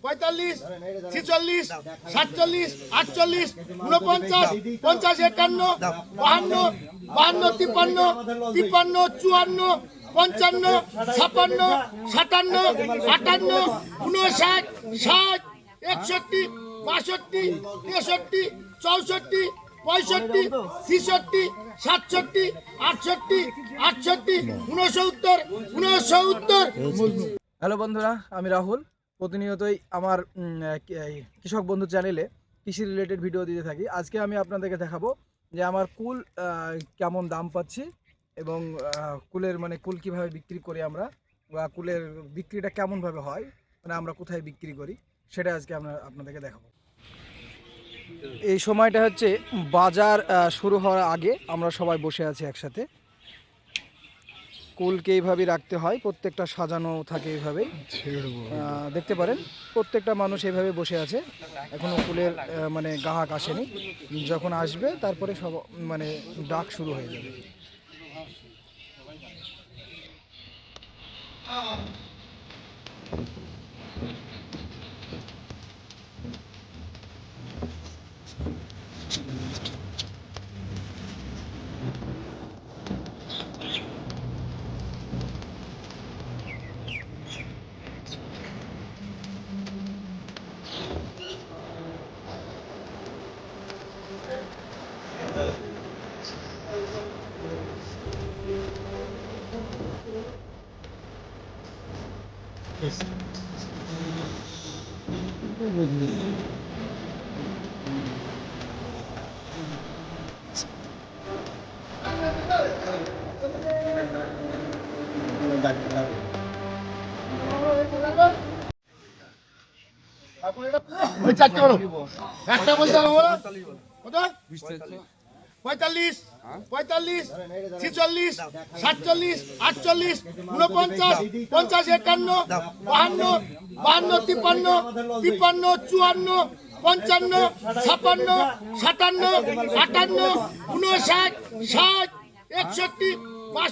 45, 46, 47, 48, 49, 50, 51, 52, 53, 54, 54, 55, 56, 57, 58, 59, 60, 61, 62, 63, 64, 65, 66, 67, 68, 68, 69, 69। Hello বন্ধুরা, আমি রাহুল। প্রতিনিয়তই আমার কৃষক বন্ধু চ্যানেলে কৃষি রিলেটেড ভিডিও দিতে থাকি। আজকে আমি আপনাদেরকে দেখাবো যে আমার কুল কেমন দাম পাচ্ছি এবং কুলের কুল কীভাবে বিক্রি করি আমরা, বা কুলের বিক্রিটা কেমনভাবে হয়, আমরা কোথায় বিক্রি করি, সেটা আজকে আপনাদেরকে দেখাবো। এই সময়টা হচ্ছে বাজার শুরু হওয়ার আগে আমরা সবাই বসে আছি একসাথে। কুলকে এইভাবেই রাখতে হয়, প্রত্যেকটা সাজানো থাকে এইভাবেই, দেখতে পারেন প্রত্যেকটা মানুষ এইভাবে বসে আছে। এখনও কুলের গ্রাহক আসেনি, যখন আসবে তারপরে সব ডাক শুরু হয়ে যাবে। ওই চারটে বলো, একটা বলতে হবে কত? 45, 45, 46, 47, 48, 49, 50, 51, 52, 53, 54, 54, 55, 56, 57, 58, 59, 60, 61,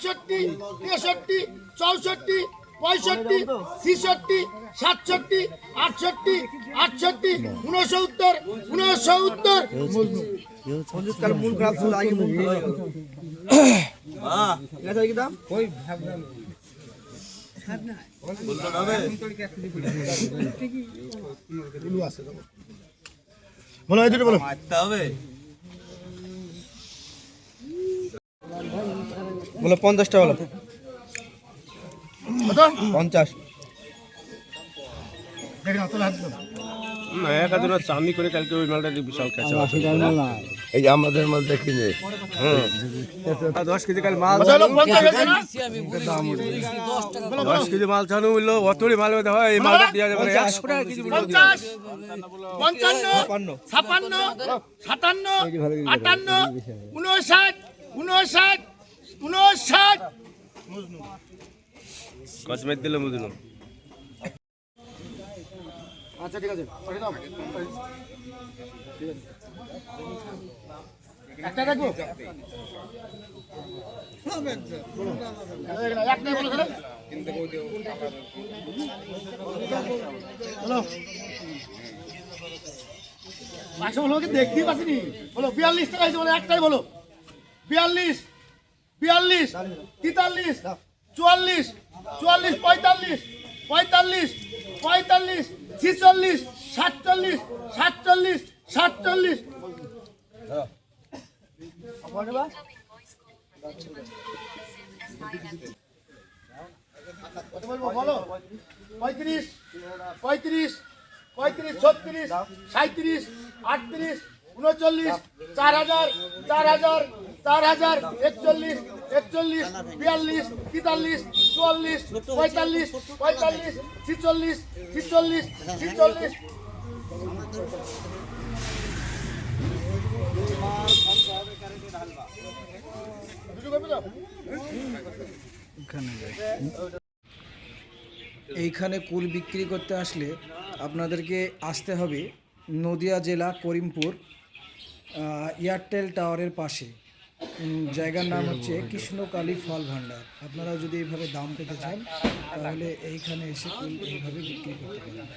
62, 63, 64, 65, 66, 67, 68, 68, 69, বলো 50টা বলো, 50। চাঁদি করে কালকে ওই মালটা বিশাল কাছে এই যে আমাদের মাল দেখিনি 10 কেজি কাল মাল 10 কেজি মাল ছাড়ু বললো অতরি মাল হয় এই মালটা দেওয়া যাবে 100 টাকা কেজি 50, 55, 56, 57, 58, 59, 59, 59। কসমেট দিল মুজুল। আচ্ছা ঠিক আছে, পাঠিয়ে দাও। ঠিক আছে, একটা রাখবো, একটাই বলো স্যার। বলো 500 বলো, কি দেখতেই পাচ্ছিনি। বলো 42 টাকা হয়েছে, বলো একটাই বলো। 42, 42, 43, 44, 44, 45, 45, 45, 46, 47, 47, 47। কত বলবো বলো? 35, 35, 35, 36, 37, 38, 39, 4000, 4000, 4000, 41, 41, 42, 43, 44, 45, 45, 46, 46, 46। এইখানে কুল বিক্রি করতে আসলে আপনাদেরকে আসতে হবে নদিয়া জেলা করিমপুর এয়ারটেল টাওয়ারের পাশে। জায়গার নাম হচ্ছে কৃষ্ণকালী ফল ভাণ্ডার। আপনারা যদি এইভাবে দাম পেতে চান তাহলে এইখানে এসে কুল এইভাবে বিক্রি করতে পারেন।